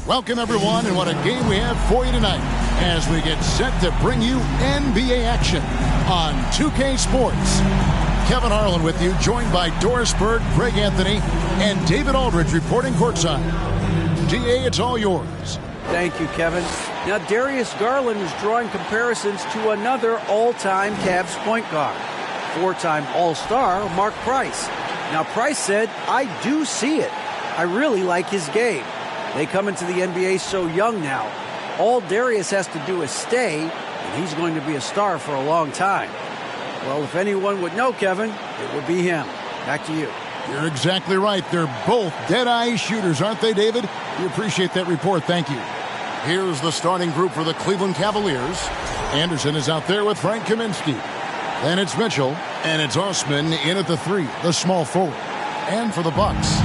Welcome, everyone, and what a game we have for you tonight as we get set to bring you NBA action on 2K Sports. Kevin Harlan with you, joined by Doris Bird, Greg Anthony, and David Aldridge reporting courtside. DA, it's all yours. Thank you, Kevin. Now, Darius Garland is drawing comparisons to another all-time Cavs point guard, four-time All-Star Mark Price. Now, Price said, "I do see it. I really like his game." They come into the NBA so young now. All Darius has to do is stay, and he's going to be a star for a long time. Well, if anyone would know, Kevin, it would be him. Back to you. You're exactly right. They're both dead-eye shooters, aren't they, David? We appreciate that report. Thank you. Here's the starting group for the Cleveland Cavaliers. Anderson is out there with Frank Kaminsky. Then it's Mitchell, and it's Osman in at the 3, the small forward. And for the Bucks,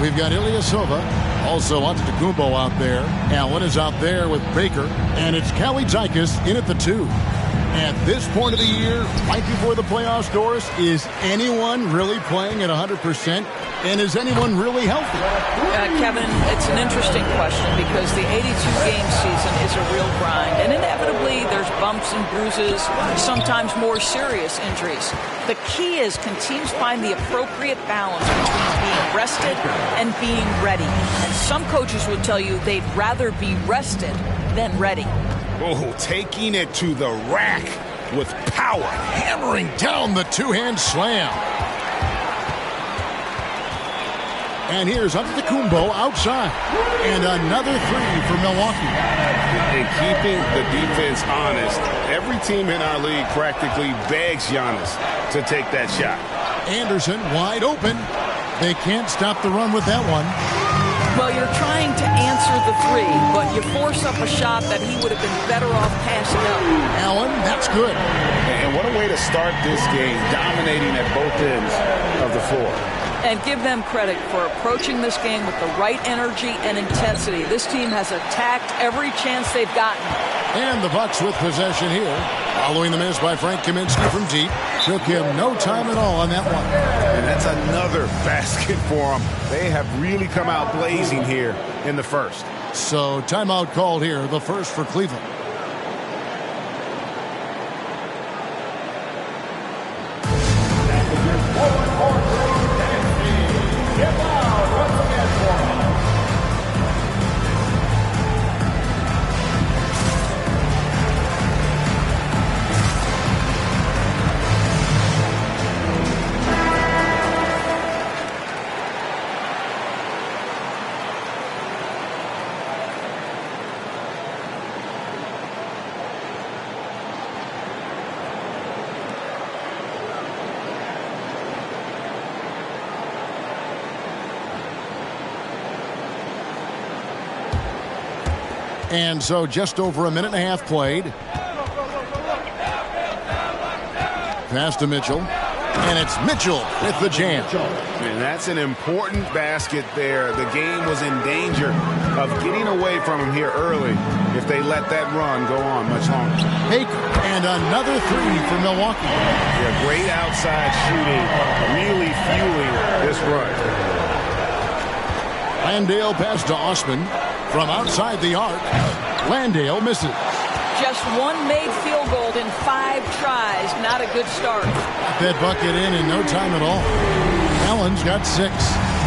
we've got Ilyasova, also Antetokounmpo out there. Allen is out there with Baker, and it's Kalaitzakis in at the 2. At this point of the year, right before the playoffs, Doris, is anyone really playing at 100%? And is anyone really healthy? Kevin, it's an interesting question because the 82-game season is a real grind. And inevitably, there's bumps and bruises, sometimes more serious injuries. The key is, can teams find the appropriate balance between being rested and being ready? And some coaches would tell you they'd rather be rested than ready. Oh, taking it to the rack with power. Hammering down the two-hand slam. And here's Antetokounmpo outside. And another 3 for Milwaukee. And keeping the defense honest, every team in our league practically begs Giannis to take that shot. Anderson wide open. They can't stop the run with that one. Well, you're trying to answer the 3, but you force up a shot that he would have been better off passing up. Allen, that's good. And what a way to start this game, dominating at both ends of the floor. And give them credit for approaching this game with the right energy and intensity. This team has attacked every chance they've gotten. And the Bucks with possession here. Following the miss by Frank Kaminsky from deep. Took him no time at all on that one. And that's another basket for them. They have really come out blazing here in the first. So timeout called here, the first for Cleveland. And so just over a minute and a half played. Pass to Mitchell. And it's Mitchell with the jam. And that's an important basket there. The game was in danger of getting away from him here early if they let that run go on much longer. Baker, and another 3 for Milwaukee. Yeah, great outside shooting, really fueling this run. Landale pass to Osman. From outside the arc, Landale misses. Just one made field goal in 5 tries. Not a good start. That bucket in no time at all. Allen's got 6.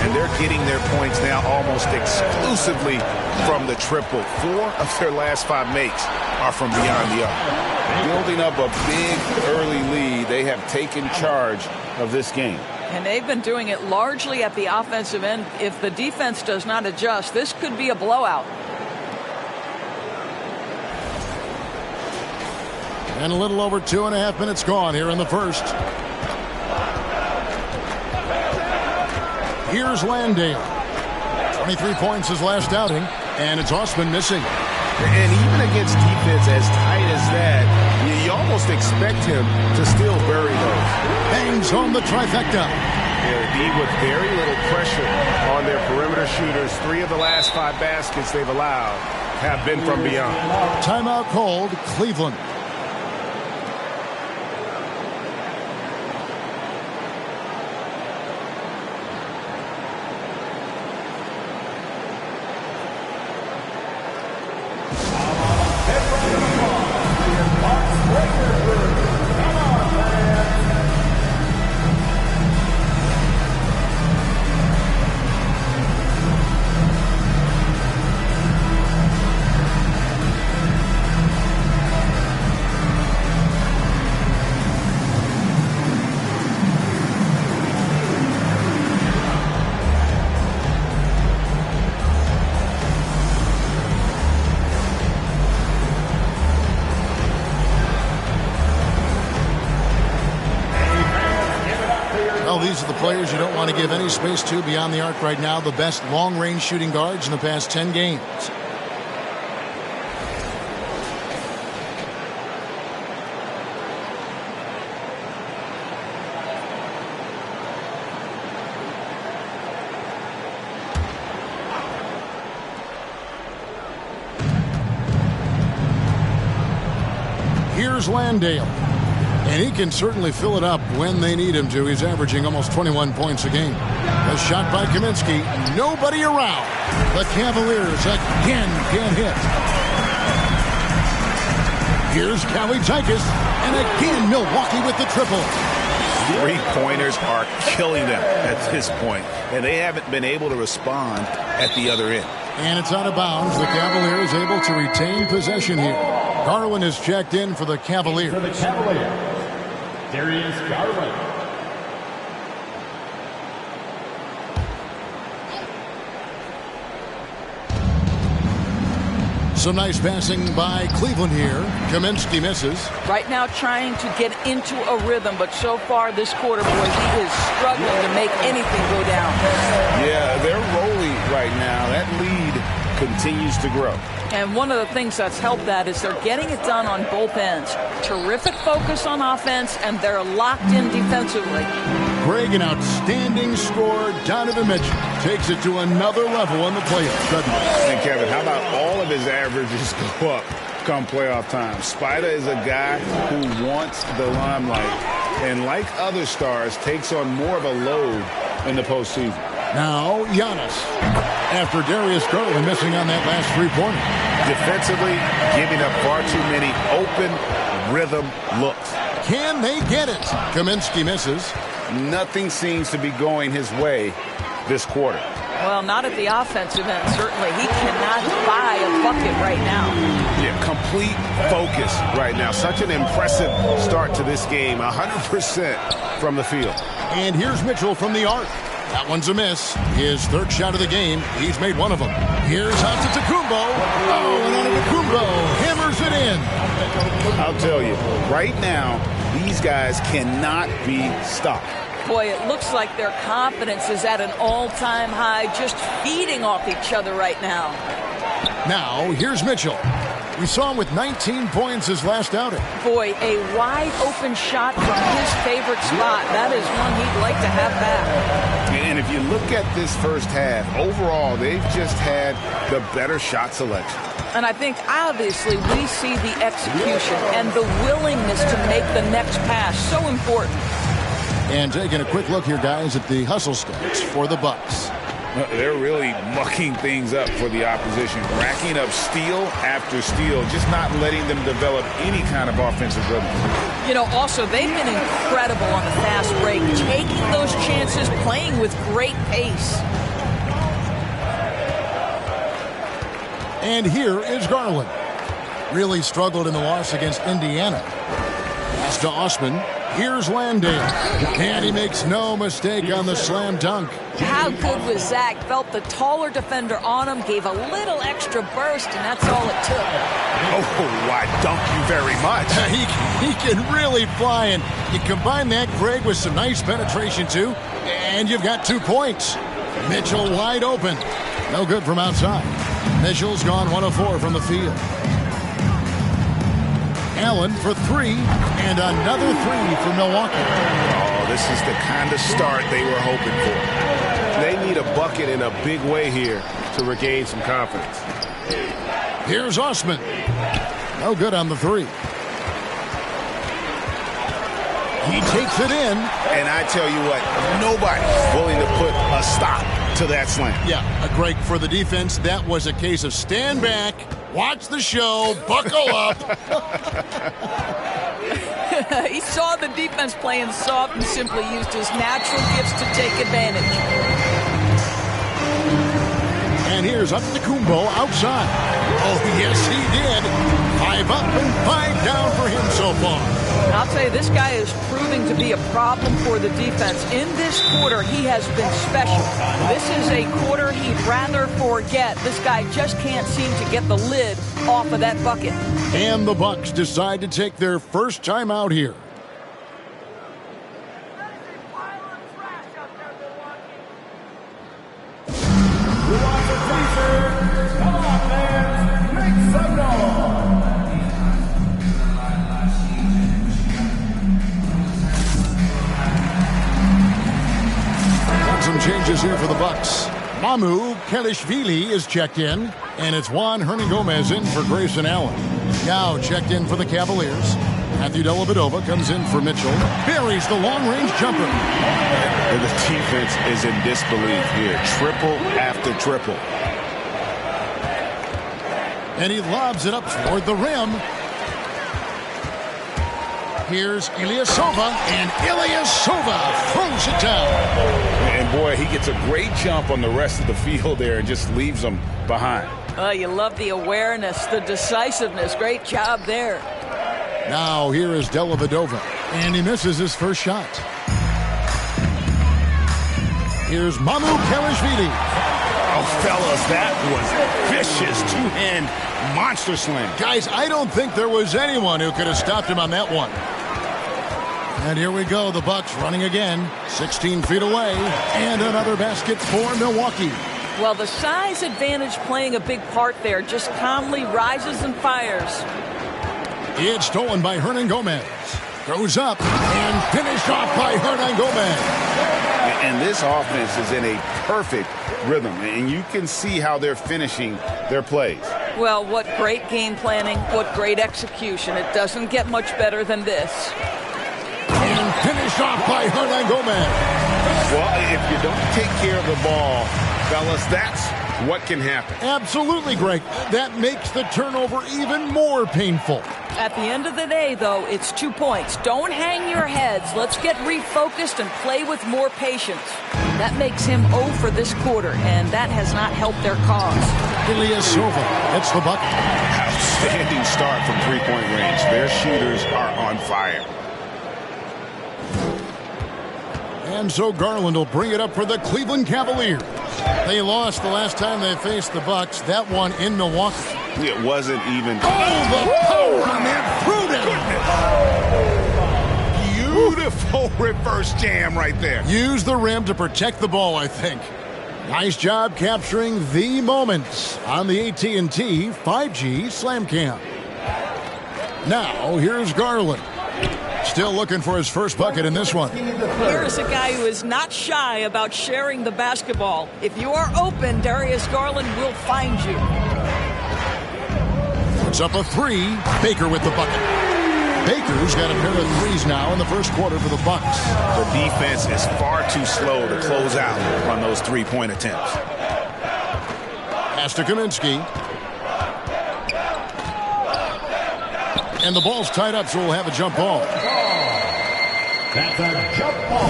And they're getting their points now almost exclusively from the triple. 4 of their last 5 makes are from beyond the arc. Building up a big early lead, they have taken charge of this game. And they've been doing it largely at the offensive end. If the defense does not adjust, this could be a blowout. And a little over 2.5 minutes gone here in the first. Here's Landale. 23 points his last outing. And it's Osman missing. And even against defense as tight as that, you almost expect him to still bury those. Bangs home the trifecta. They're with very little pressure on their perimeter shooters. 3 of the last 5 baskets they've allowed have been from beyond. Timeout called, Cleveland. Those are the players you don't want to give any space to beyond the arc right now. The best long-range shooting guards in the past 10 games. Here's Landale. And he can certainly fill it up when they need him to. He's averaging almost 21 points a game. A shot by Kaminsky. Nobody around. The Cavaliers again can't hit. Here's Cavaliers. And again, Milwaukee with the triple. Three-pointers are killing them at this point, and they haven't been able to respond at the other end. And it's out of bounds. The Cavaliers able to retain possession here. Garland is checked in for the Cavaliers. Darius Garland. Some nice passing by Cleveland here. Kaminsky misses. Right now trying to get into a rhythm, but so far this quarter, boy, he is struggling to make anything go down. Yeah, they're rolling right now. That lead continues to grow. And one of the things that's helped that is they're getting it done on both ends. Terrific focus on offense, and they're locked in defensively. Greg, an outstanding scorer. Donovan Mitchell takes it to another level in the playoffs. And Kevin, how about all of his averages go up come playoff time? Spider is a guy who wants the limelight, and like other stars, takes on more of a load in the postseason. Now, Giannis. After Darius Garland missing on that last three-pointer. Defensively, giving up far too many open rhythm looks. Can they get it? Kaminsky misses. Nothing seems to be going his way this quarter. Well, not at the offensive end, certainly. He cannot buy a bucket right now. Yeah, complete focus right now. Such an impressive start to this game. 100% from the field. And here's Mitchell from the arc. That one's a miss. His third shot of the game. He's made one of them. Here's Antetokounmpo. Oh, and Antetokounmpo hammers it in. I'll tell you, right now, these guys cannot be stopped. Boy, it looks like their confidence is at an all-time high, just feeding off each other right now. Now, here's Mitchell. We saw him with 19 points his last outing. Boy, a wide-open shot from his favorite spot. That is one he'd like to have back. And if you look at this first half, overall, they've just had the better shot selection. And I think, obviously, we see the execution and the willingness to make the next pass. So important. And taking a quick look here, guys, at the hustle stats for the Bucks. They're really mucking things up for the opposition, racking up steal after steal, just not letting them develop any kind of offensive rhythm. You know, also, they've been incredible on the fast break, taking those chances, playing with great pace. And here is Garland. Really struggled in the loss against Indiana. Pass to Osman. Here's Landale. And he makes no mistake on the slam dunk. How good was Zach? Felt the taller defender on him, gave a little extra burst, and that's all it took. Oh, I dunk you very much. He can really fly, and you combine that, Greg, with some nice penetration, too, and you've got 2 points. Mitchell wide open. No good from outside. Mitchell's gone 1 of 4 from the field. Allen for 3, and another 3 for Milwaukee. Oh, this is the kind of start they were hoping for. They need a bucket in a big way here to regain some confidence. Here's Osman. No good on the 3. He takes it in. And I tell you what, nobody's willing to put a stop to that slam. Yeah, Greg, for the defense, that was a case of stand back, watch the show, buckle up. He saw the defense playing soft and simply used his natural gifts to take advantage. And here's Antetokounmpo outside. Oh, yes, he did. 5 up and 5 down for him so far. And I'll tell you, this guy is proving to be a problem for the defense. In this quarter, he has been special. This is a quarter he'd rather forget. This guy just can't seem to get the lid off of that bucket. And the Bucks decide to take their first time out here. some changes here for the Bucks. Mamu Kelishvili is checked in, and it's Juan Hernangomez in for Grayson Allen. Yao checked in for the Cavaliers. Matthew Dellavedova comes in for Mitchell. Buries the long-range jumper. And the defense is in disbelief here. Triple after triple. And he lobs it up toward the rim. Here's Ilyasova, and Ilyasova throws it down. And boy, he gets a great jump on the rest of the field there and just leaves them behind. Oh, you love the awareness, the decisiveness. Great job there. Now here is Dellavedova, and he misses his first shot. Here's Mamu Kelishvili. Oh, fellas, that was vicious two-hand monster slam. Guys, I don't think there was anyone who could have stopped him on that one. And here we go, the Bucks running again, 16 feet away, and another basket for Milwaukee. Well, the size advantage playing a big part there. Just calmly rises and fires. It's stolen by Hernangomez. Goes up and finished off by Hernangomez. And this offense is in a perfect rhythm, and you can see how they're finishing their plays. Well, what great game planning, what great execution. It doesn't get much better than this. And finished off by Hernangomez. Well, if you don't take care of the ball, fellas, that's what can happen. Absolutely, Greg. That makes the turnover even more painful. At the end of the day, though, it's 2 points. Don't hang your heads. Let's get refocused and play with more patience. That makes him 0 for this quarter, and that has not helped their cause. Ilyasova hits the bucket. Outstanding start from three-point range. Their shooters are on fire. And so Garland will bring it up for the Cleveland Cavaliers. They lost the last time they faced the Bucks. That one in Milwaukee. It wasn't even... Oh, the power on that Pruden! Beautiful reverse jam right there. Use the rim to protect the ball, I think. Nice job capturing the moments on the AT&T 5G Slam Cam. Now, here's Garland. Still looking for his first bucket in this one. Here's a guy who is not shy about sharing the basketball. If you are open, Darius Garland will find you. Puts up a three. Baker with the bucket. Baker's got a pair of threes now in the first quarter for the Bucks. The defense is far too slow to close out on those three-point attempts. Pass to Kaminsky. And the ball's tied up, so we'll have a jump ball. That's a jump ball.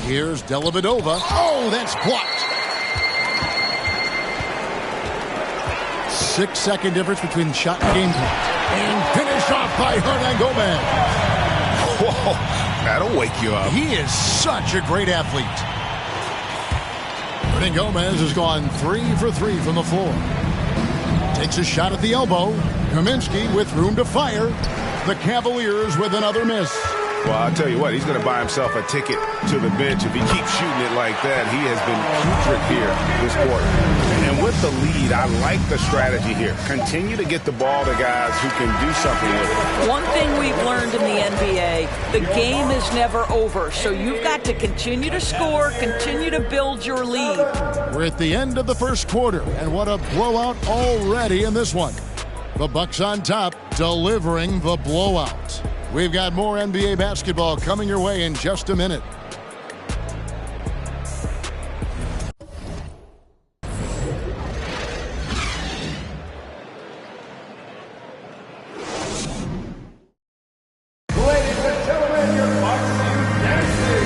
Here's Dellavedova. Oh, that's blocked. 6-second difference between shot and game point. And finished off by Hernangomez. Whoa, that'll wake you up. He is such a great athlete. Hernangomez has gone 3 for 3 from the floor. Takes a shot at the elbow. Kaminsky with room to fire. The Cavaliers with another miss. Well, I'll tell you what, he's going to buy himself a ticket to the bench. If he keeps shooting it like that, he has been putrid here this quarter. And with the lead, I like the strategy here. Continue to get the ball to guys who can do something with it. One thing we've learned in the NBA, the game is never over. So you've got to continue to score, continue to build your lead. We're at the end of the first quarter, and what a blowout already in this one. The Bucks on top, delivering the blowout. We've got more NBA basketball coming your way in just a minute.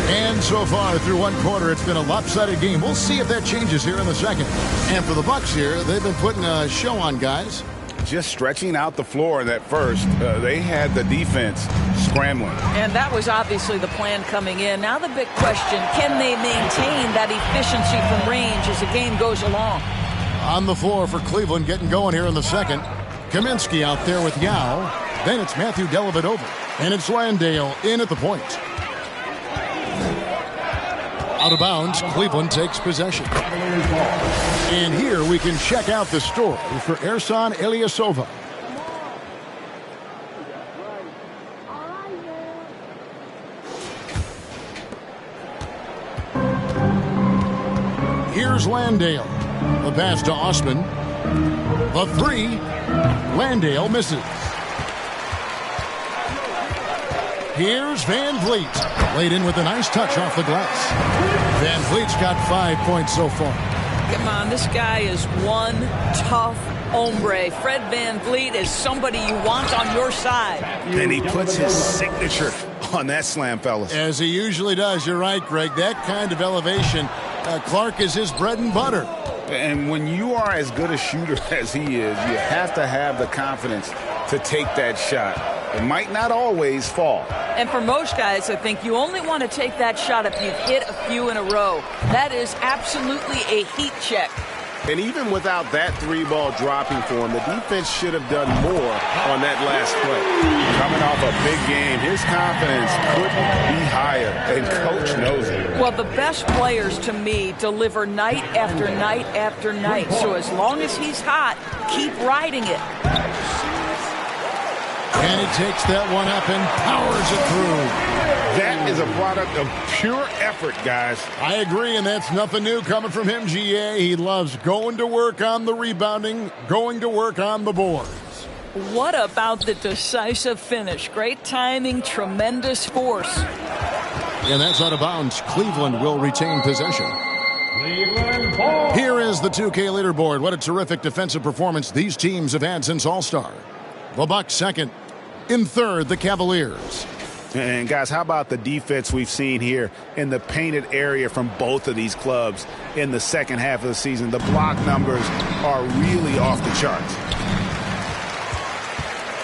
And so far through one quarter, it's been a lopsided game. We'll see if that changes here in the second. And for the Bucks here, they've been putting a show on, guys. Just stretching out the floor in that first. They had the defense scrambling. And that was obviously the plan coming in. Now the big question, can they maintain that efficiency from range as the game goes along? On the floor for Cleveland, getting going here in the second. Kaminsky out there with Yao. Then it's Matthew Dellavedova. And it's Landale in at the point. Out of bounds, Cleveland takes possession. And here we can check out the story for Ersan Ilyasova. Here's Landale. The pass to Osman. The three. Landale misses. Here's Van Vliet. Laid in with a nice touch off the glass. Van Vliet's got 5 points so far. Come on, this guy is one tough hombre. Fred Van Vliet is somebody you want on your side. And he puts his signature on that slam, fellas. As he usually does. You're right, Greg. That kind of elevation, Clark, is his bread and butter. And when you are as good a shooter as he is, you have to have the confidence to take that shot. It might not always fall. And for most guys, I think you only want to take that shot if you've hit a few in a row. That is absolutely a heat check. And even without that three ball dropping for him, the defense should have done more on that last play. Coming off a big game, his confidence couldn't be higher, and Coach knows it. Well, the best players to me deliver night after night after night. So as long as he's hot, keep riding it. And he takes that one up and powers it through. That is a product of pure effort, guys. I agree, and that's nothing new coming from him, GA. He loves going to work on the rebounding, going to work on the boards. What about the decisive finish? Great timing, tremendous force. And that's out of bounds. Cleveland will retain possession. Here is the 2K leaderboard. What a terrific defensive performance these teams have had since All-Star. The Bucks second. In third, the Cavaliers. And guys, how about the defense we've seen here in the painted area from both of these clubs in the second half of the season? The block numbers are really off the charts.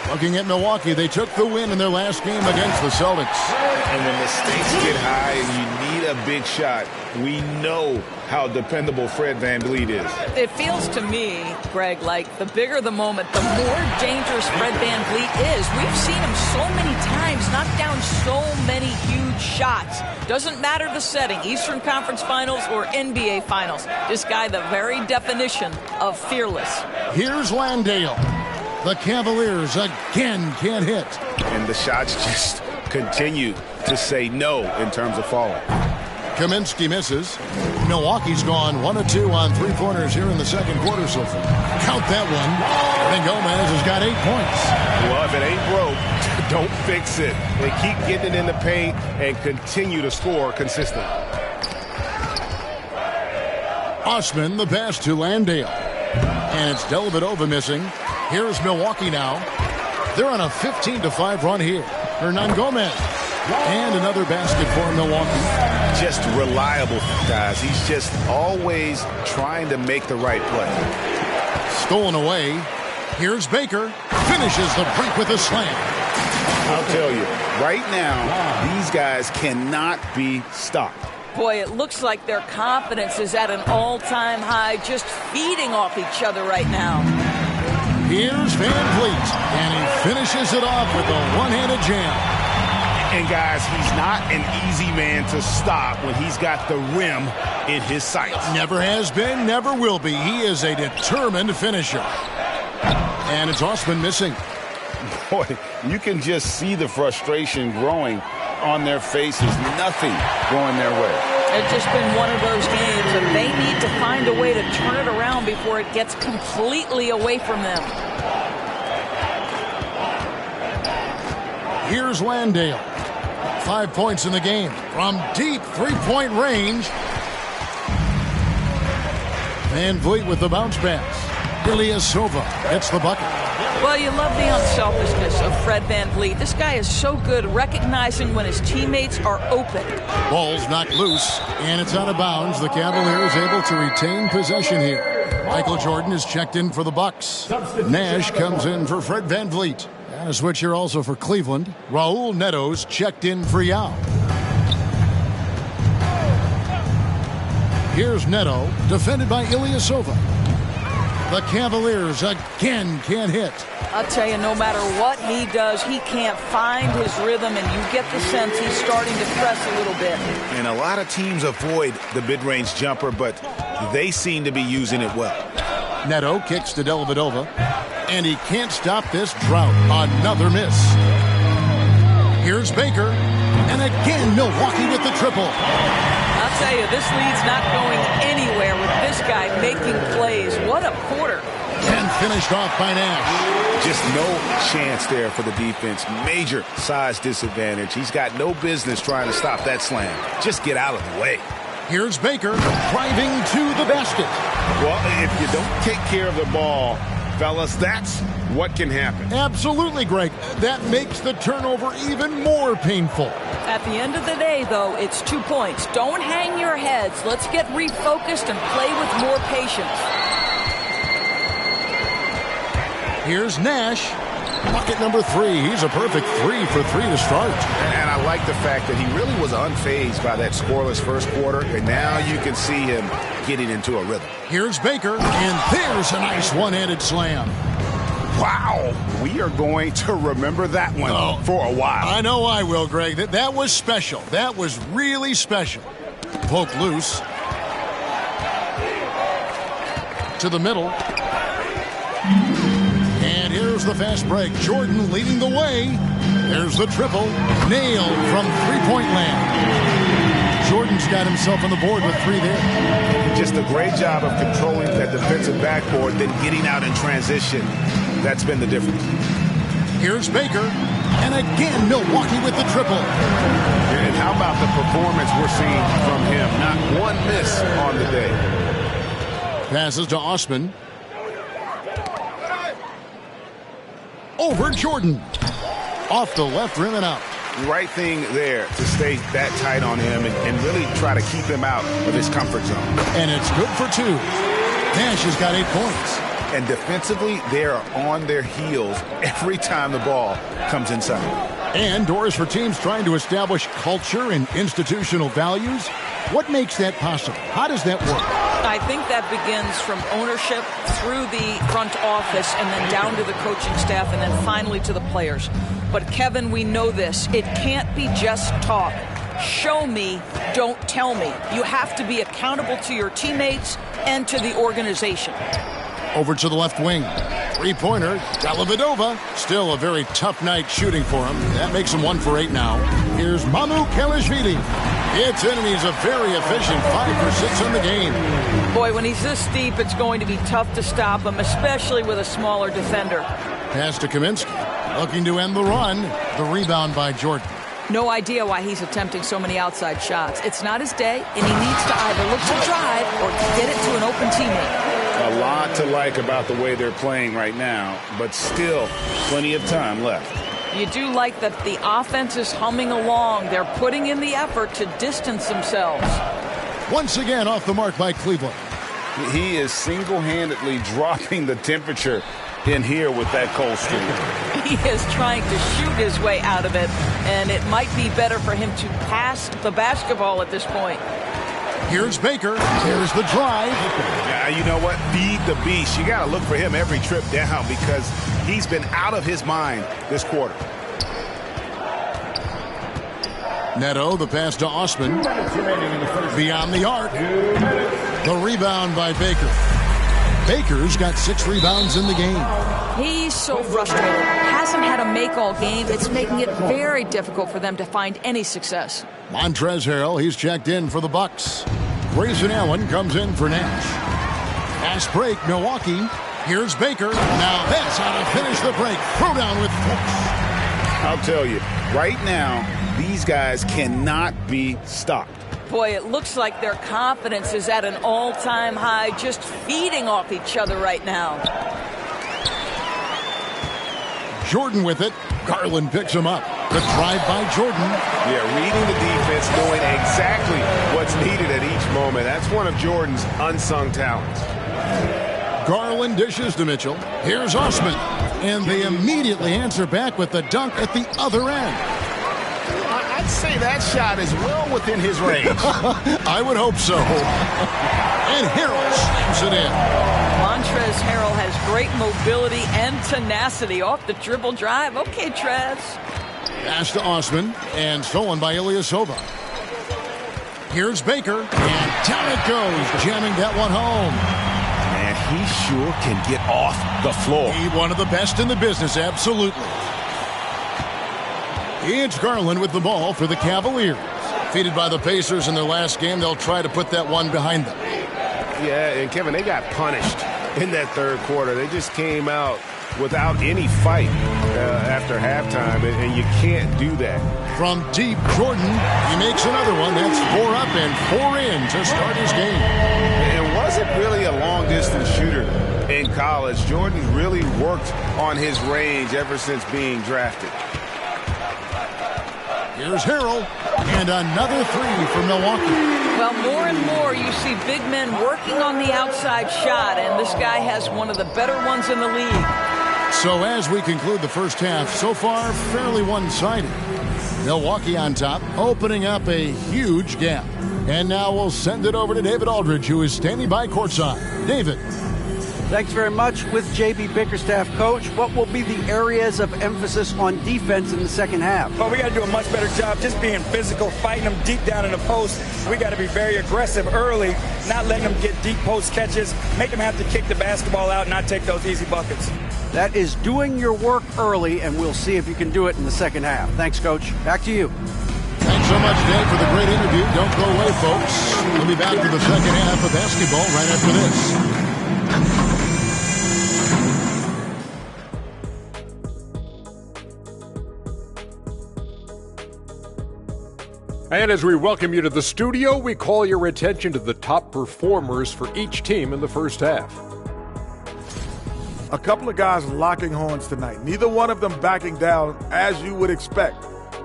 Looking at Milwaukee, they took the win in their last game against the Celtics. And when the stakes get high and you need a big shot, we know how dependable Fred Van Vliet is. It feels to me, Greg, like the bigger the moment, the more dangerous Fred Van Vliet is. We've seen him so many times knock down so many huge shots. Doesn't matter the setting, Eastern Conference Finals or NBA Finals. This guy, the very definition of fearless. Here's Landale. The Cavaliers again can't hit. And the shots just continue to say no in terms of falling. Kaminsky misses. Milwaukee's gone 1 of 2 on three-pointers here in the second quarter so far. Count that one. And Gomez has got 8 points. Well, if it ain't broke, don't fix it. They keep getting it in the paint and continue to score consistently. Osman, the pass to Landale. And it's Dellavedova missing. Here's Milwaukee now. They're on a 15-5 run here. Hernan Gomez. And another basket for Milwaukee. Just reliable, guys. He's just always trying to make the right play. Stolen away. Here's Baker. Finishes the break with a slam. I'll tell you, right now, these guys cannot be stopped. Boy, it looks like their confidence is at an all-time high, just feeding off each other right now. Here's Van Vliet, and he finishes it off with a one-handed jam. And, guys, he's not an easy man to stop when he's got the rim in his sights. Never has been, never will be. He is a determined finisher. And it's Osman missing. Boy, you can just see the frustration growing on their faces. Nothing going their way. It's just been one of those games, and they need to find a way to turn it around before it gets completely away from them. Here's Landale. 5 points in the game from deep three-point range. Van Vliet with the bounce pass. Ilyasova gets the bucket. Well, you love the unselfishness of Fred Van Vliet. This guy is so good recognizing when his teammates are open. Ball's knocked loose, and it's out of bounds. The Cavaliers able to retain possession here. Michael Jordan is checked in for the Bucks. Nash comes in for Fred Van Vliet. And a switch here also for Cleveland. Raul Neto's checked in for Yao. Here's Neto, defended by Ilyasova. The Cavaliers again can't hit. I'll tell you, no matter what he does, he can't find his rhythm, and you get the sense he's starting to press a little bit. And a lot of teams avoid the mid-range jumper, but they seem to be using it well. Neto kicks to Dellavedova, and he can't stop this drought. Another miss. Here's Baker, and again Milwaukee with the triple. I'll tell you, this lead's not going anywhere with this guy making plays. What a quarter. And finished off by Nash. Just no chance there for the defense. Major size disadvantage. He's got no business trying to stop that slam. Just get out of the way. Here's Baker driving to the basket. Well, if you don't take care of the ball, fellas, that's what can happen. Absolutely, Greg. That makes the turnover even more painful. At the end of the day, though, it's 2 points. Don't hang your heads. Let's get refocused and play with more patience. Here's Nash. Bucket number 3. He's a perfect 3 for 3 to start. And I like the fact that he really was unfazed by that scoreless first quarter. And now you can see him getting into a rhythm. Here's Baker. And there's a nice one-handed slam. Wow. We are going to remember that one for a while. I know I will, Greg. That was special. That was really special. Poke loose. To the middle. And here's the fast break. Jordan leading the way. There's the triple. Nailed from three-point land. Jordan's got himself on the board with 3 there. Just a great job of controlling that defensive backboard, then getting out in transition. That's been the difference. Here's Baker. And again, Milwaukee with the triple. And how about the performance we're seeing from him? Not one miss on the day. Passes to Osman. Over Jordan. Off the left rim and out. Right thing there to stay that tight on him and really try to keep him out of his comfort zone. And it's good for 2. Nash has got 8 points. And defensively, they are on their heels every time the ball comes inside. And doors for teams trying to establish culture and institutional values. What makes that possible? How does that work? I think that begins from ownership through the front office and then down to the coaching staff and then finally to the players. But Kevin, we know this. It can't be just talk. Show me, don't tell me. You have to be accountable to your teammates and to the organization. Over to the left wing. 3-pointer, Dellavedova. Still a very tough night shooting for him. That makes him 1 for 8 now. Here's Mamu Kelishvili. It's in, and he's a very efficient 5 for 6 in the game. Boy, when he's this deep, it's going to be tough to stop him, especially with a smaller defender. Pass to Kaminsky. Looking to end the run. The rebound by Jordan. No idea why he's attempting so many outside shots. It's not his day, and he needs to either look to drive or get it to an open teammate. A lot to like about the way they're playing right now, but still plenty of time left. You do like that the offense is humming along. They're putting in the effort to distance themselves. Once again off the mark by Cleveland. He is single-handedly dropping the temperature in here with that cold streak. He is trying to shoot his way out of it, and it might be better for him to pass the basketball at this point. Here's Baker. Here's the drive. Yeah, you know what? Feed the beast. You got to look for him every trip down because he's been out of his mind this quarter. Neto, the pass to Osman. Beyond the arc. The rebound by Baker. Baker's got 6 rebounds in the game. He's so frustrated. Hasn't had a make all game. It's making it very difficult for them to find any success. Montrezl Harrell, he's checked in for the Bucks. Grayson Allen comes in for Nash. Fast break, Milwaukee. Here's Baker. Now that's how to finish the break. Throw down with force. I'll tell you, right now, these guys cannot be stopped. Boy, it looks like their confidence is at an all-time high, just feeding off each other right now. Jordan with it. Garland picks him up. The drive by Jordan. Yeah, reading the defense, knowing exactly what's needed at each moment. That's one of Jordan's unsung talents. Garland dishes to Mitchell. Here's Osman. And they immediately answer back with the dunk at the other end. I'd say that shot is well within his range. I would hope so. And Harrell slams it in. Montrezl Harrell has great mobility and tenacity off the dribble drive. Okay, Trez. Pass to Osman, and stolen by Ilyasova. Here's Baker, and down it goes, jamming that one home. Man, he sure can get off the floor. He's one of the best in the business, absolutely. It's Garland with the ball for the Cavaliers. Defeated by the Pacers in their last game, they'll try to put that one behind them. Yeah, and Kevin, they got punished in that third quarter. They just came out without any fight after halftime, and you can't do that. From deep, Jordan, he makes another one. That's 4 up and 4 in to start his game. It wasn't really a long-distance shooter in college. Jordan really worked on his range ever since being drafted. Here's Harrell, and another 3 for Milwaukee. Well, more and more you see big men working on the outside shot, and this guy has one of the better ones in the league. So as we conclude the first half, so far fairly one-sided. Milwaukee on top, opening up a huge gap. And now we'll send it over to David Aldridge, who is standing by courtside. David. Thanks very much. With J.B. Bickerstaff, Coach, what will be the areas of emphasis on defense in the second half? Well, we got to do a much better job just being physical, fighting them deep down in the post. We got to be very aggressive early, not letting them get deep post catches, make them have to kick the basketball out, not take those easy buckets. That is doing your work early, and we'll see if you can do it in the second half. Thanks, Coach. Back to you. Thanks so much, Dave, for the great interview. Don't go away, folks. We'll be back to the second half of basketball right after this. And as we welcome you to the studio, we call your attention to the top performers for each team in the first half. A couple of guys locking horns tonight. Neither one of them backing down as you would expect.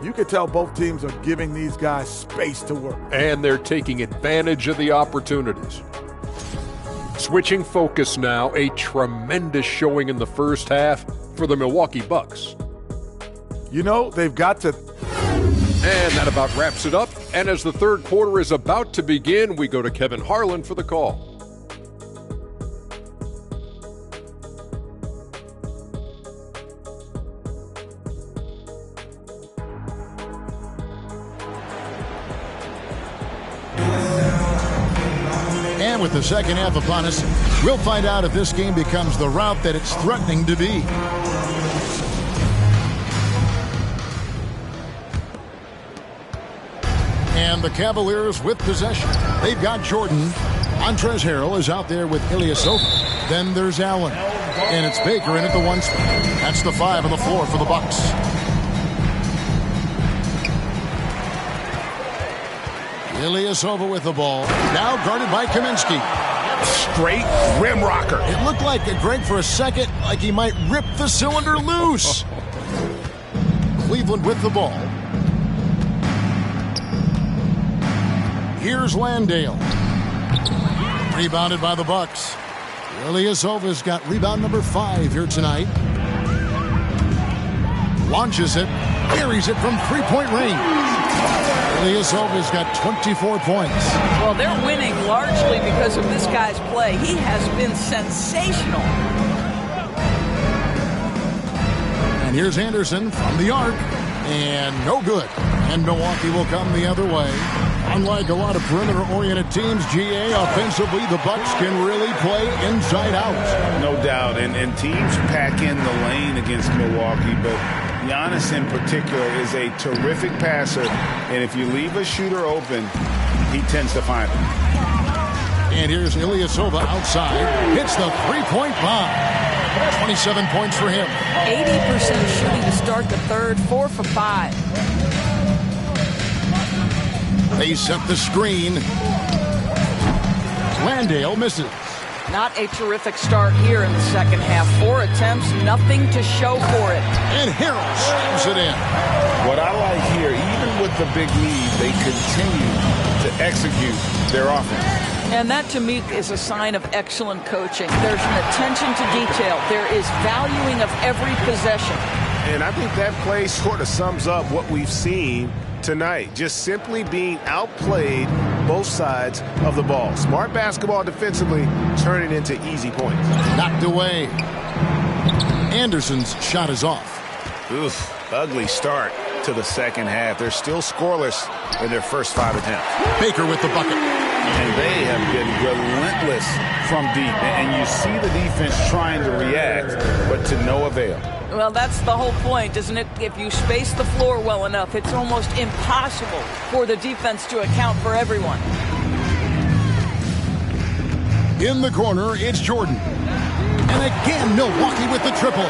You can tell both teams are giving these guys space to work. And they're taking advantage of the opportunities. Switching focus now, a tremendous showing in the first half for the Milwaukee Bucks. You know, they've got to... And that about wraps it up. And as the third quarter is about to begin, we go to Kevin Harlan for the call. And with the second half upon us, we'll find out if this game becomes the route that it's threatening to be. And the Cavaliers with possession. They've got Jordan. Montrezl Harrell is out there with Ilyasova. Then there's Allen. And it's Baker in at the 1 spot. That's the 5 on the floor for the Bucks. Ilyasova with the ball. Now guarded by Kaminsky. Straight rim rocker. It looked like, Greg, for a second, like he might rip the cylinder loose. Cleveland with the ball. Here's Landale. Rebounded by the Bucks. Ilyasova's got rebound number 5 here tonight. Launches it. Carries it from three-point range. Ilyasova's got 24 points. Well, they're winning largely because of this guy's play. He has been sensational. And here's Anderson from the arc. And no good. And Milwaukee will come the other way. Unlike a lot of perimeter-oriented teams, GA, offensively, the Bucks can really play inside out. No doubt. And teams pack in the lane against Milwaukee, but Giannis in particular is a terrific passer. And if you leave a shooter open, he tends to find him. And here's Ilyasova outside. Hits the three-point bomb. 27 points for him. 80% shooting to start the third, 4 for 5. They set the screen. Landale misses. Not a terrific start here in the second half. 4 attempts, nothing to show for it. And Harrell slams it in. What I like here, even with the big lead, they continue to execute their offense. And that, to me, is a sign of excellent coaching. There's an attention to detail. There is valuing of every possession. And I think that play sort of sums up what we've seen tonight. Just simply being outplayed both sides of the ball. Smart basketball defensively, turning into easy points. Knocked away. Anderson's shot is off. Oof, ugly start to the second half. They're still scoreless in their first 5 attempts. Baker with the bucket. And they have been relentless from deep. And you see the defense trying to react, but to no avail. Well, that's the whole point, isn't it? If you space the floor well enough, it's almost impossible for the defense to account for everyone. In the corner, it's Jordan. And again, Milwaukee with the triple.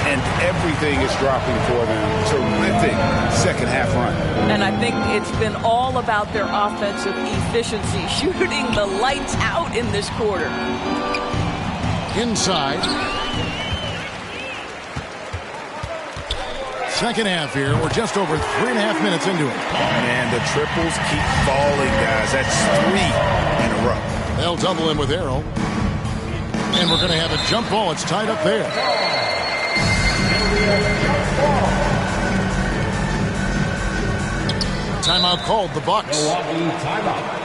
And everything is dropping for them. Terrific second half run. And I think it's been all about their offensive efficiency, shooting the lights out in this quarter. Inside. Second half here. We're just over 3.5 minutes into it. And the triples keep falling, guys. That's 3 in a row. They'll double him with Arrow. And we're going to have a jump ball. It's tied up there. Timeout called, the Bucks. Milwaukee timeout.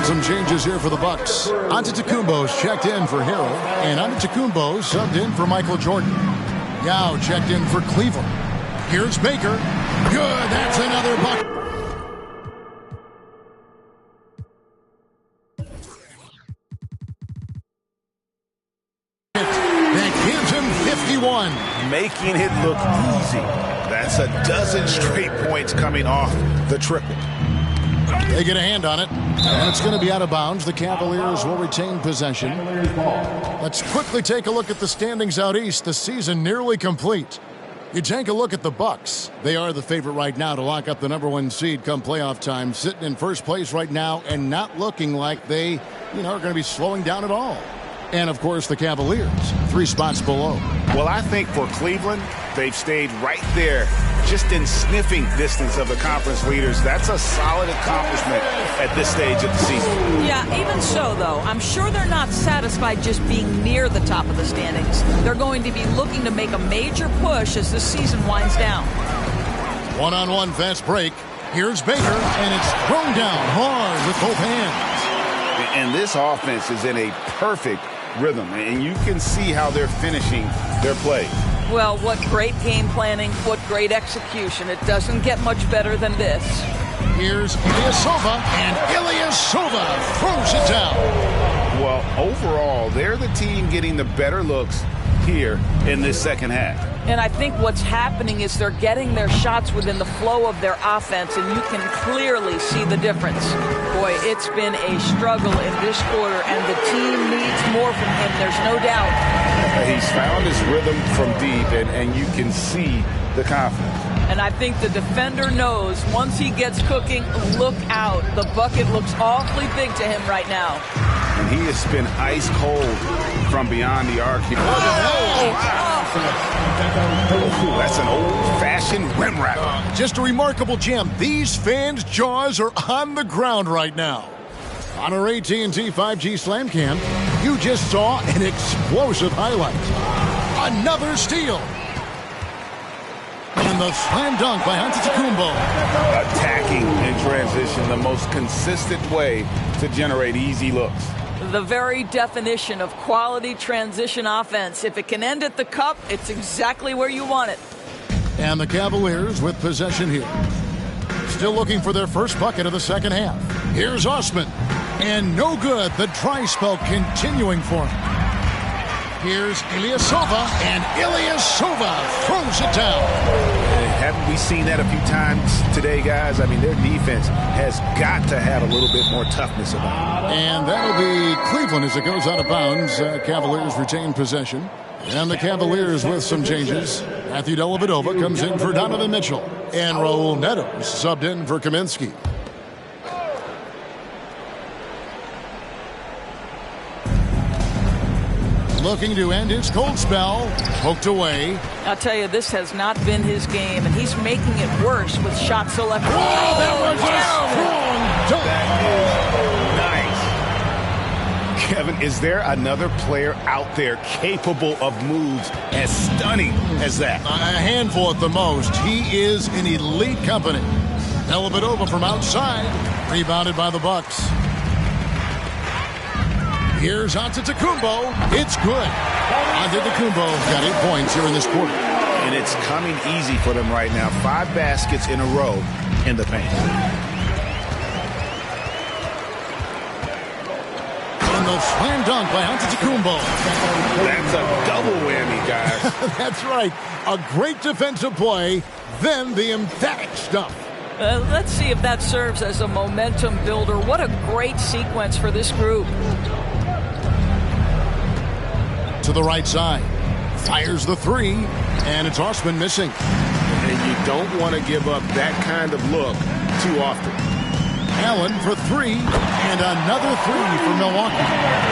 Some changes here for the Bucks. Antetokounmpo's checked in for Harrell, and Antetokounmpo subbed in for Michael Jordan. Yao checked in for Cleveland. Here's Baker. Good, that's another bucket. That gives him 51. Making it look easy. That's a dozen straight points coming off the triple. They get a hand on it, and it's going to be out of bounds. The Cavaliers will retain possession. Let's quickly take a look at the standings out east. The season nearly complete. You take a look at the Bucks. They are the favorite right now to lock up the #1 seed come playoff time, sitting in first place right now and not looking like they, are going to be slowing down at all. And, of course, the Cavaliers, 3 spots below. Well, I think for Cleveland, they've stayed right there, just in sniffing distance of the conference leaders. That's a solid accomplishment at this stage of the season. Yeah, even so, though, I'm sure they're not satisfied just being near the top of the standings. They're going to be looking to make a major push as the season winds down. One-on-one fast break. Here's Baker, and it's thrown down hard with both hands. And this offense is in a perfect rhythm, and you can see how they're finishing their play. Well, what great game planning, what great execution. It doesn't get much better than this. Here's Ilyasova, and Ilyasova throws it down. Well, overall, they're the team getting the better looks here in this second half. And I think what's happening is they're getting their shots within the flow of their offense, and you can clearly see the difference. Boy, it's been a struggle in this quarter, and the team needs more from him, there's no doubt. He's found his rhythm from deep, and you can see the confidence. And I think the defender knows once he gets cooking, look out. The bucket looks awfully big to him right now. And he has been ice cold from beyond the arc. That's an old-fashioned rim wrap. Just a remarkable jam. These fans' jaws are on the ground right now. On our AT&T 5G Slam Cam, you just saw an explosive highlight. Another steal. And the slam dunk by Antetokounmpo. Attacking in transition, the most consistent way to generate easy looks. The very definition of quality transition offense. If it can end at the cup, it's exactly where you want it. And the Cavaliers with possession here. Still looking for their first bucket of the second half. Here's Osman. And no good. The dry spell continuing for him. Here's Ilyasova, and Ilyasova throws it down. Haven't we seen that a few times today, guys? I mean, their defense has got to have a little bit more toughness about it. And that'll be Cleveland as it goes out of bounds. Cavaliers retain possession. And the Cavaliers with some changes. Matthew Dellavedova comes in for Donovan Mitchell. And Raul Neto subbed in for Kaminsky. Looking to end his cold spell. Poked away. I'll tell you, this has not been his game, and he's making it worse with shot selection. Oh, that was a strong dunk. That is nice. Kevin, is there another player out there capable of moves as stunning as that? A handful at the most. He is in elite company. Dellavedova from outside. Rebounded by the Bucks. Here's Antetokounmpo. It's good. Antetokounmpo's got 8 points here in this quarter. And it's coming easy for them right now. 5 baskets in a row in the paint. And the slam dunk by Antetokounmpo. That's a double whammy, guys. That's right. A great defensive play, then the emphatic stuff. Let's see if that serves as a momentum builder. What a great sequence for this group. To the right side. Fires the 3, and it's Osman missing. And you don't want to give up that kind of look too often. Allen for 3, and another 3 for Milwaukee.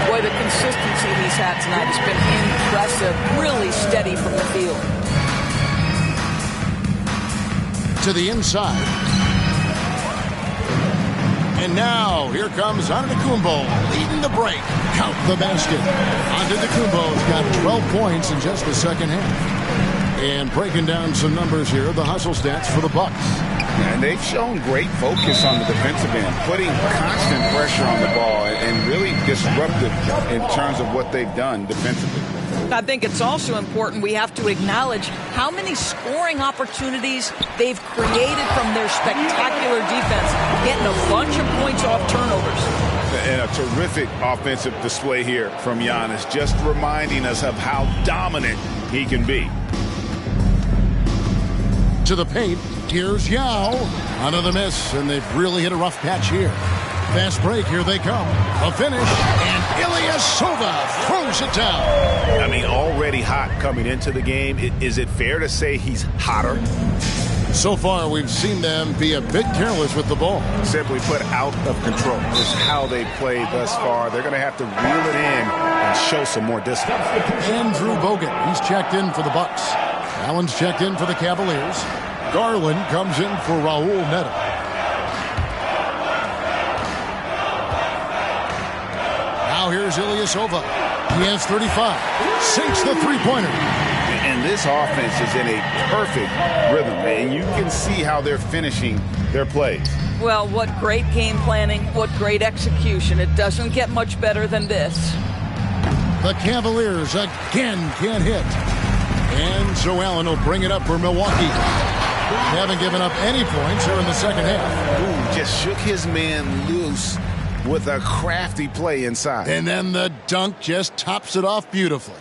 Boy, the consistency he's had tonight has been impressive. Really steady from the field. To the inside. And now, here comes Antetokounmpo leading the break. Count the basket. Antetokounmpo's got 12 points in just the second half. And breaking down some numbers here, the hustle stats for the Bucks. And they've shown great focus on the defensive end, putting constant pressure on the ball and really disruptive in terms of what they've done defensively. I think it's also important we have to acknowledge how many scoring opportunities they've created from their spectacular defense, getting a bunch of points off turnovers. And a terrific offensive display here from Giannis, just reminding us of how dominant he can be. To the paint, here's Yao. Another miss, and they've really hit a rough patch here. Fast break, here they come. A finish, and Ilyasova throws it down. I mean, already hot coming into the game. Is it fair to say he's hotter? So far, we've seen them be a bit careless with the ball. Simply put, out of control is how they played thus far. They're going to have to reel it in and show some more discipline. Andrew Bogut, he's checked in for the Bucks. Allen's checked in for the Cavaliers. Garland comes in for Raul Neto. Now here's Ilyasova. He has 35. Sinks the three-pointer. And this offense is in a perfect rhythm, and you can see how they're finishing their plays. Well, what great game planning, what great execution. It doesn't get much better than this. The Cavaliers again can't hit. And so Allen will bring it up for Milwaukee. They haven't given up any points here in the second half. Ooh, just shook his man loose with a crafty play inside. And then the dunk just tops it off beautifully.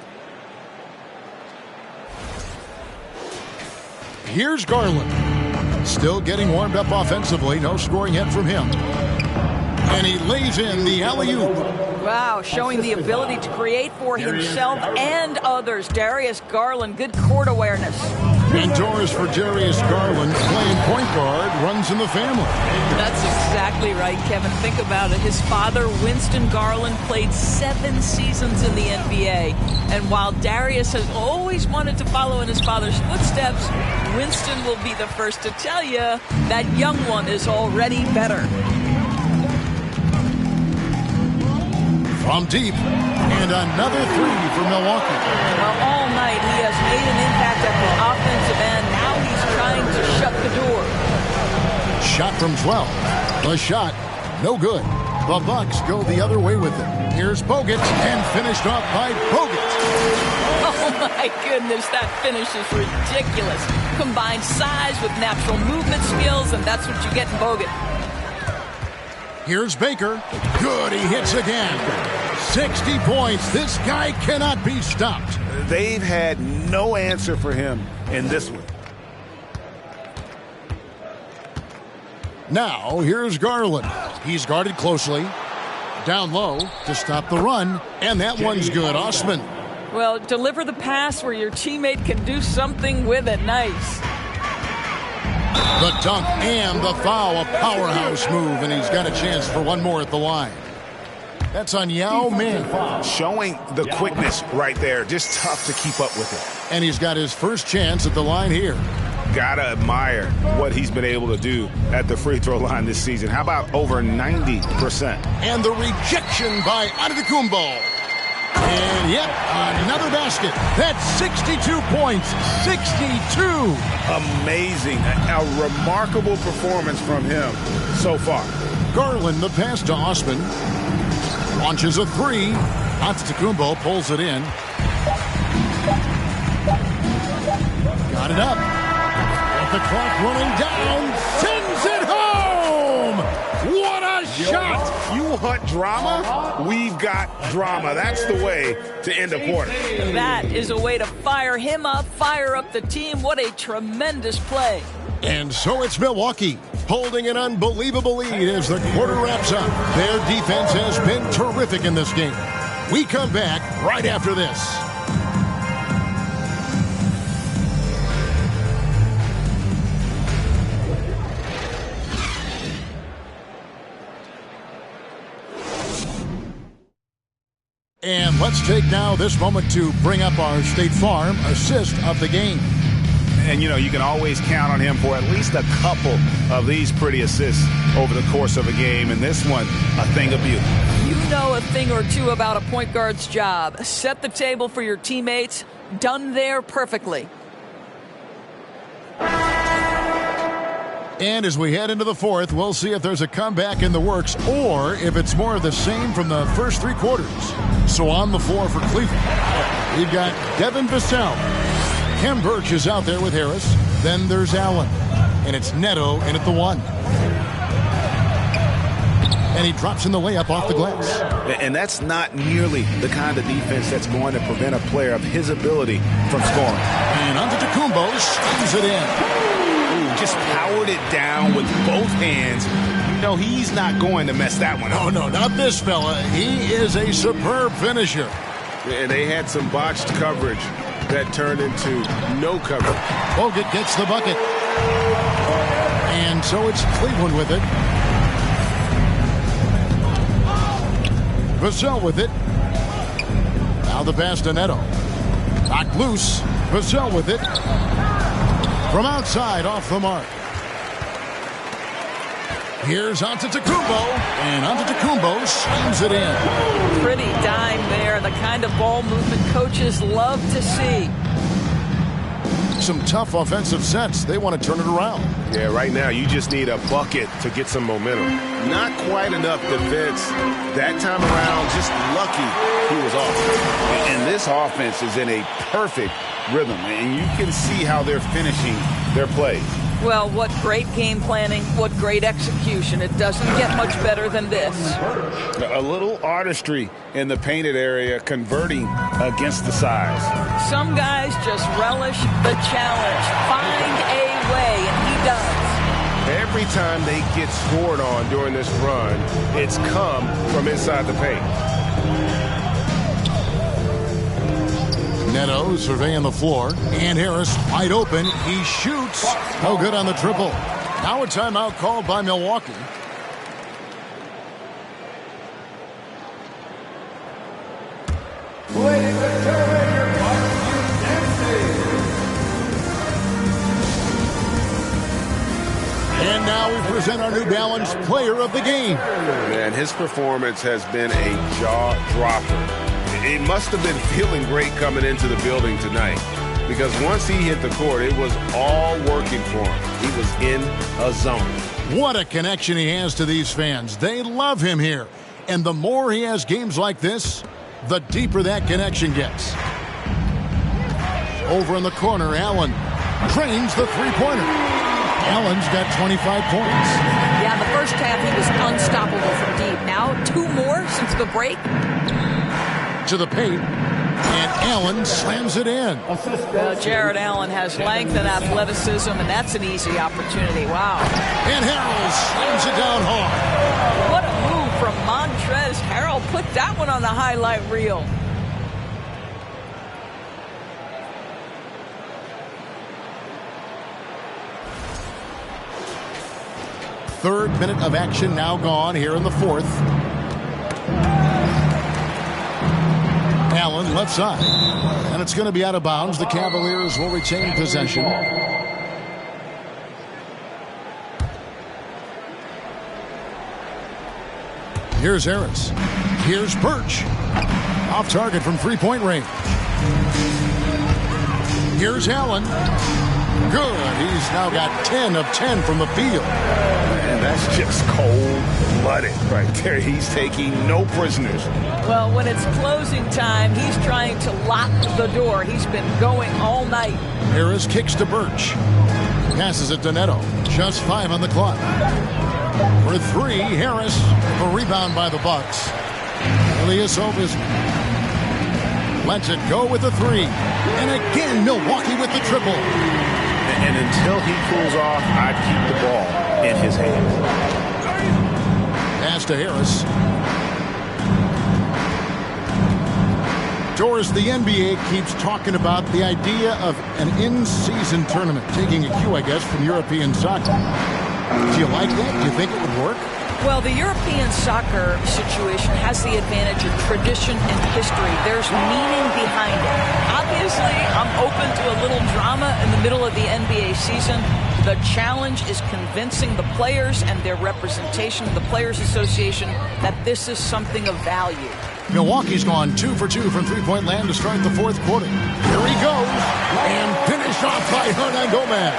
Here's Garland. Still getting warmed up offensively. No scoring yet from him. And he lays in the alley-oop. Wow, showing the ability to create for himself and others. Darius Garland, good court awareness. And doors for Darius Garland, playing point guard, runs in the family. That's exactly right, Kevin. Think about it. His father, Winston Garland, played 7 seasons in the NBA. And while Darius has always wanted to follow in his father's footsteps, Winston will be the first to tell you that young one is already better. From deep, and another 3 for Milwaukee. Well, all night he has made an impact at the offensive end. Now he's trying to shut the door. Shot from 12. The shot, no good. The Bucks go the other way with it. Here's Bogut, and finished off by Bogut. Oh, my goodness, that finish is ridiculous. Combined size with natural movement skills, and that's what you get in Bogut. Here's Baker. Good, he hits again. 60 points. This guy cannot be stopped. They've had no answer for him in this one. Now, here's Garland. He's guarded closely. Down low to stop the run. And that one's good. Osman. Well, deliver the pass where your teammate can do something with it. Nice. The dunk and the foul, a powerhouse move, and he's got a chance for one more at the line. That's on Yao Ming. Showing the quickness right there. Just tough to keep up with it. And he's got his first chance at the line here. gotta admire what he's been able to do at the free throw line this season. How about over 90%? And the rejection by Antetokounmpo. And yet another basket. That's 62 points. 62. Amazing. A remarkable performance from him so far. Garland, the pass to Osman. Launches a three. Antetokounmpo pulls it in. Got it up. With the clock running down. Sends it home. What a shot. You want drama? We've got drama. That's the way to end a quarter. That is a way to fire him up, fire up the team. What a tremendous play. And so it's Milwaukee holding an unbelievable lead as the quarter wraps up. Their defense has been terrific in this game. We come back right after this. And let's take now this moment to bring up our State Farm assist of the game. And, you know, you can always count on him for at least a couple of these pretty assists over the course of a game. And this one, a thing of beauty. You know a thing or two about a point guard's job. Set the table for your teammates. Done there perfectly. And as we head into the fourth, we'll see if there's a comeback in the works or if it's more of the same from the first three quarters. So on the floor for Cleveland, we've got Devin Vassell. Kem Birch is out there with Harris. Then there's Allen. And it's Neto in at the one. And he drops in the layup off the glass. And that's not nearly the kind of defense that's going to prevent a player of his ability from scoring. And Antetokounmpo slams it in. Ooh, just powered it down with both hands. You know, he's not going to mess that one up. Oh, no, not this fella. He is a superb finisher. And they had some botched coverage that turned into no coverage. Bogut gets the bucket. And so it's Cleveland with it. Vassell with it. Now the pass to Neto. Knocked loose. Vassell with it. From outside, off the mark. Here's Antetokounmpo, and Antetokounmpo slams it in. Pretty dime there, the kind of ball movement coaches love to see. Some tough offensive sets. They want to turn it around. Yeah, right now you just need a bucket to get some momentum. Not quite enough defense. That time around, just lucky he was off. And this offense is in a perfect rhythm, and you can see how they're finishing their plays. Well, what great game planning, what great execution. It doesn't get much better than this. A little artistry in the painted area, converting against the size. Some guys just relish the challenge. Find a way, and he does. Every time they get scored on during this run, it's come from inside the paint. Neto surveying the floor. And Harris wide open. He shoots. No good on the triple. Now a timeout called by Milwaukee. Ladies and gentlemen, your barbecue dancing. And now we present our New Balance player of the game. Man, his performance has been a jaw-dropper. It must have been feeling great coming into the building tonight because once he hit the court, it was all working for him. He was in a zone. What a connection he has to these fans. They love him here. And the more he has games like this, the deeper that connection gets. Over in the corner, Allen drains the three-pointer. Allen's got 25 points. Yeah, the first half he was unstoppable from deep. Now 2 more since the break. To the paint, and Allen slams it in. Jared Allen has length and athleticism, and that's an easy opportunity. Wow. And Harrell slams it down hard. What a move from Montrezl Harrell. Put that one on the highlight reel. Third minute of action now gone here in the fourth. Allen left side. And it's going to be out of bounds. The Cavaliers will retain possession. Here's Harris. Here's Birch. Off target from three-point range. Here's Allen. Good. He's now got 10 of 10 from the field. And that's just cold-blooded right there. He's taking no prisoners. Well, when it's closing time, he's trying to lock the door. He's been going all night. Harris kicks to Birch. Passes it to Neto. Just 5 on the clock. For 3, Harris. A rebound by the Bucks. Ilyasova lets it go with the 3. And again, Milwaukee with the triple. And until he cools off, I'd keep the ball in his hands. Pass to Harris. Doris, the NBA keeps talking about the idea of an in-season tournament, taking a cue, I guess, from European soccer. Do you like that? Do you think it would work? Well, the European soccer situation has the advantage of tradition and history. There's meaning behind it. Obviously, I'm open to a little drama in the middle of the NBA season. The challenge is convincing the players and their representation, the Players Association, that this is something of value. Milwaukee's gone 2 for 2 from three-point land to start the fourth quarter. Here he goes, and finished off by Hernan Gomez.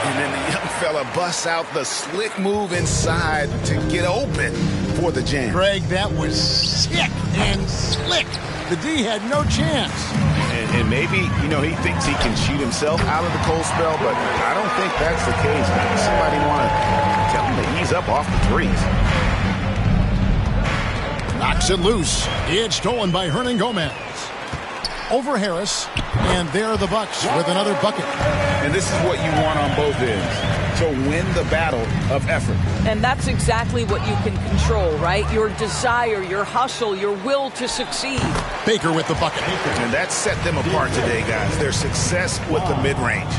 And then the young fella busts out the slick move inside to get open for the jam. Greg, that was sick and slick. The D had no chance. And maybe, he thinks he can shoot himself out of the cold spell, but I don't think that's the case. Somebody want to tell him to ease up off the threes. Knocks it loose. It's stolen by Hernan Gomez. Over Harris, and there are the Bucks with another bucket. And this is what you want on both ends, to win the battle of effort. And that's exactly what you can control, right? Your desire, your hustle, your will to succeed. Baker with the bucket. And that set them apart today, guys. Their success with the mid-range.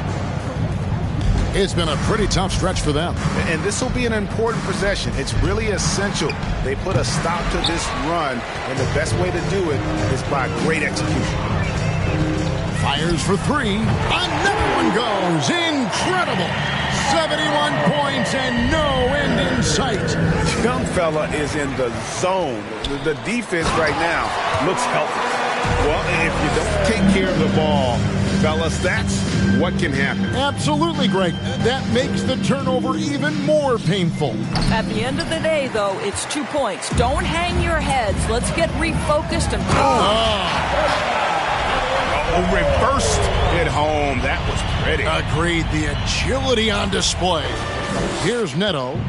It's been a pretty tough stretch for them. And this will be an important possession. It's really essential they put a stop to this run, and the best way to do it is by great execution. Fires for 3. Another one goes. Incredible. 71 points and no end in sight. Young fella is in the zone. The defense right now looks helpless. Well, if you don't take care of the ball, fellas, that's what can happen. Absolutely, Greg. That makes the turnover even more painful. At the end of the day, though, it's 2 points. Don't hang your heads. Let's get refocused and reversed it home. That was pretty. Agreed. The agility on display. Here's Neto.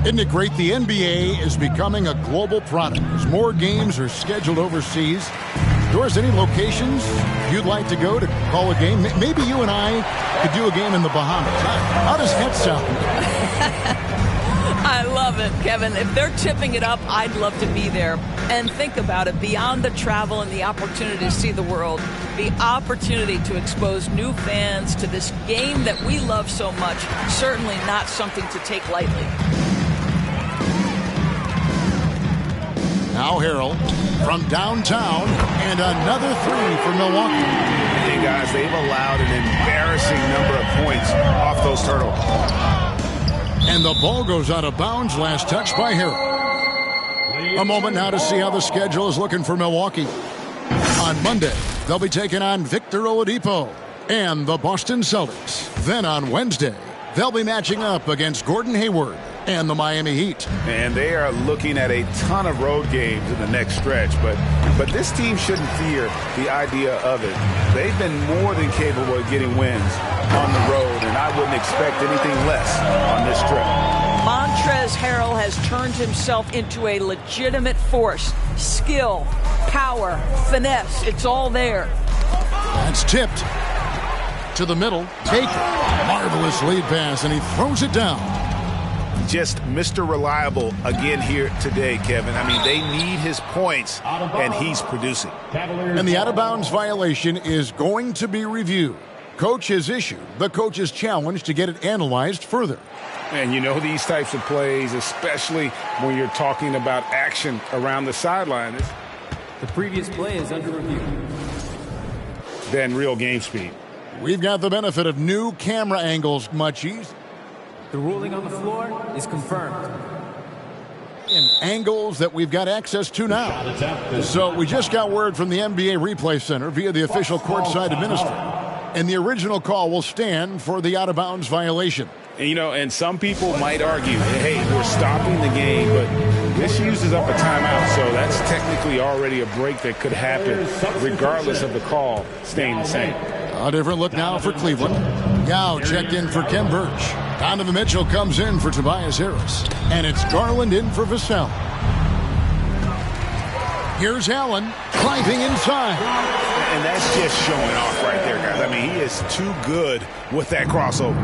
Isn't it great? The NBA is becoming a global product. As more games are scheduled overseas. Doris, any locations you'd like to go to call a game? Maybe you and I could do a game in the Bahamas. How does that sound? I love it, Kevin. If they're tipping it up, I'd love to be there. And think about it. Beyond the travel and the opportunity to see the world, the opportunity to expose new fans to this game that we love so much, certainly not something to take lightly. Now Harrell from downtown, and another 3 for Milwaukee. Hey, guys, they've allowed an embarrassing number of points off those turnovers. And the ball goes out of bounds. Last touch by Harrell. A moment now to see how the schedule is looking for Milwaukee. On Monday, they'll be taking on Victor Oladipo and the Boston Celtics. Then on Wednesday, they'll be matching up against Gordon Hayward and the Miami Heat. And they are looking at a ton of road games in the next stretch, but this team shouldn't fear the idea of it. They've been more than capable of getting wins on the road, and I wouldn't expect anything less on this trip. Montrezl Harrell has turned himself into a legitimate force. Skill, power, finesse, it's all there. That's tipped to the middle. Baker, marvelous lead pass, and he throws it down. Just Mr. Reliable again here today, Kevin. I mean, they need his points, and he's producing. And the out-of-bounds violation is going to be reviewed. Coach has issued the coach's challenge to get it analyzed further. And you know these types of plays, especially when you're talking about action around the sideline. The previous play is under review. Then real game speed. We've got the benefit of new camera angles, much easier. The ruling on the floor is confirmed. In angles that we've got access to now. So we just got word from the NBA Replay Center via the official courtside administrator. And the original call will stand for the out-of-bounds violation. And some people might argue, hey, we're stopping the game, but this uses up a timeout, so that's technically already a break that could happen regardless of the call staying the same. A different look now for Cleveland. Yao checked in for Ken Birch. Donovan Mitchell comes in for Tobias Harris. And it's Garland in for Vassell. Here's Allen driving inside. And that's just showing off right there, guys. I mean, he is too good with that crossover.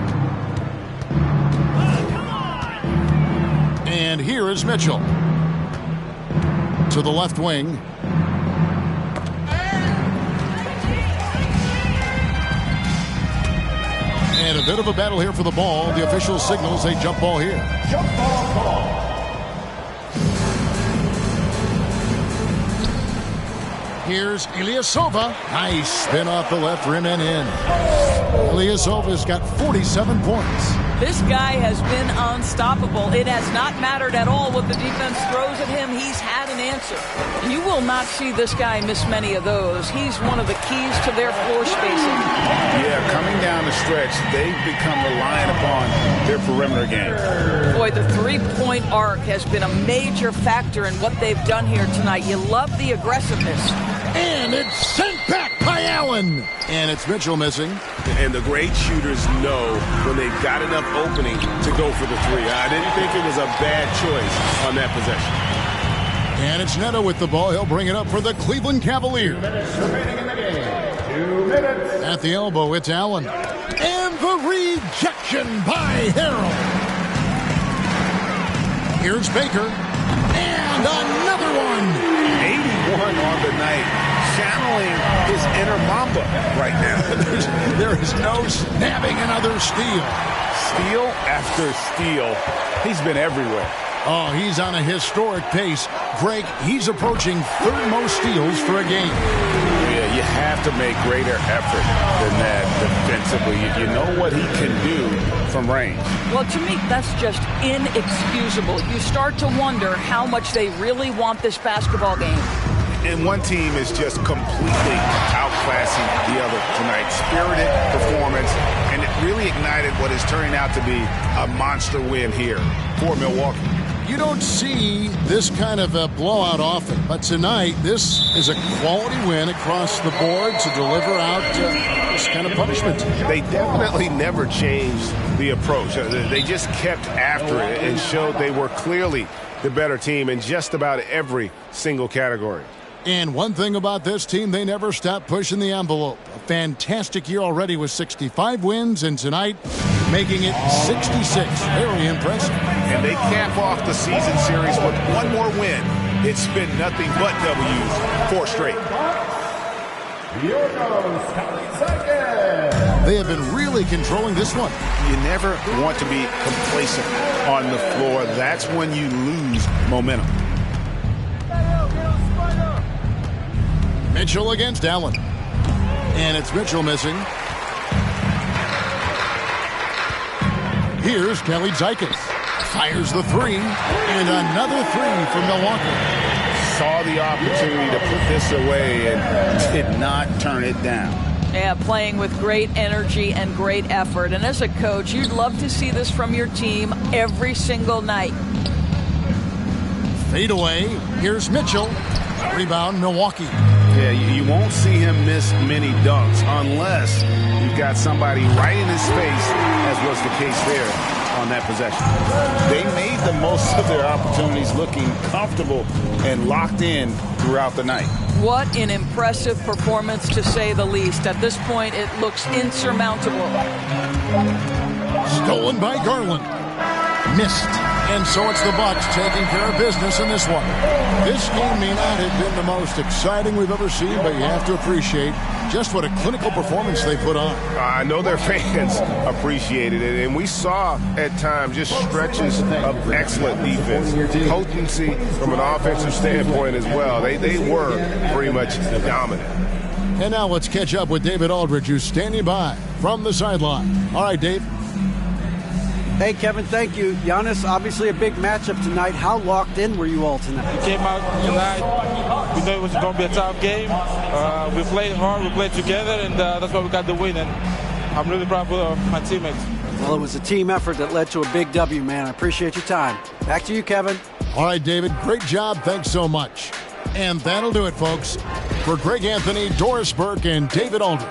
And here is Mitchell. To the left wing. And a bit of a battle here for the ball. The official signals a jump ball here. Jump ball call. Here's Ilyasova. Nice spin off the left rim and in. Ilyasova's got 47 points. This guy has been unstoppable. It has not mattered at all what the defense throws at him. He's had an answer. And you will not see this guy miss many of those. He's one of the keys to their floor spacing. Yeah, coming down the stretch, they've become reliant upon their perimeter game. Boy, the three-point arc has been a major factor in what they've done here tonight. You love the aggressiveness. And it's sent back by Allen. And it's Mitchell missing. And the great shooters know when they've got enough opening to go for the three. I didn't think it was a bad choice on that possession. And it's Neto with the ball. He'll bring it up for the Cleveland Cavaliers. 2 minutes remaining in the game. 2 minutes. At the elbow, it's Allen. And the rejection by Harrell. Here's Baker. And another one. 81 on the night. Channeling his inner Mamba right now. There is no snapping another steal. Steal after steal. He's been everywhere. Oh, he's on a historic pace. Greg, he's approaching third most steals for a game. Yeah, you have to make greater effort than that defensively. You know what he can do from range. Well, to me, that's just inexcusable. You start to wonder how much they really want this basketball game. And one team is just completely outclassing the other tonight. Spirited performance, and it really ignited what is turning out to be a monster win here for Milwaukee. You don't see this kind of a blowout often, but tonight this is a quality win across the board to deliver out this kind of punishment. They definitely never changed the approach. They just kept after it and showed they were clearly the better team in just about every single category. And one thing about this team, they never stop pushing the envelope. A fantastic year already with 65 wins, and tonight making it 66. Very impressive. And they cap off the season series with one more win. It's been nothing but W's, 4 straight. They have been really controlling this one. You never want to be complacent on the floor. That's when you lose momentum. Mitchell against Allen. And it's Mitchell missing. Here's Kelly Zeikis. Fires the three. And another three for Milwaukee. Saw the opportunity to put this away and did not turn it down. Yeah, playing with great energy and great effort. And as a coach, you'd love to see this from your team every single night. Fade away. Here's Mitchell. Rebound, Milwaukee. Yeah, you won't see him miss many dunks unless you've got somebody right in his face, as was the case there on that possession. They made the most of their opportunities, looking comfortable and locked in throughout the night. What an impressive performance, to say the least. At this point, it looks insurmountable. Stolen by Garland. Missed. And so it's the Bucks taking care of business in this one. This game may not have been the most exciting we've ever seen, but you have to appreciate just what a clinical performance they put on. I know their fans appreciated it, and we saw at times just stretches of excellent defense. Potency from an offensive standpoint as well. They were pretty much dominant. And now let's catch up with David Aldridge, who's standing by from the sideline. All right, Dave. Hey, Kevin, thank you. Giannis, obviously a big matchup tonight. How locked in were you all tonight? We came out tonight. We knew it was going to be a tough game. We played hard. We played together, and that's why we got the win. And I'm really proud of my teammates. Well, it was a team effort that led to a big W, man. I appreciate your time. Back to you, Kevin. All right, David, great job. Thanks so much. And that'll do it, folks. For Greg Anthony, Doris Burke, and David Aldridge,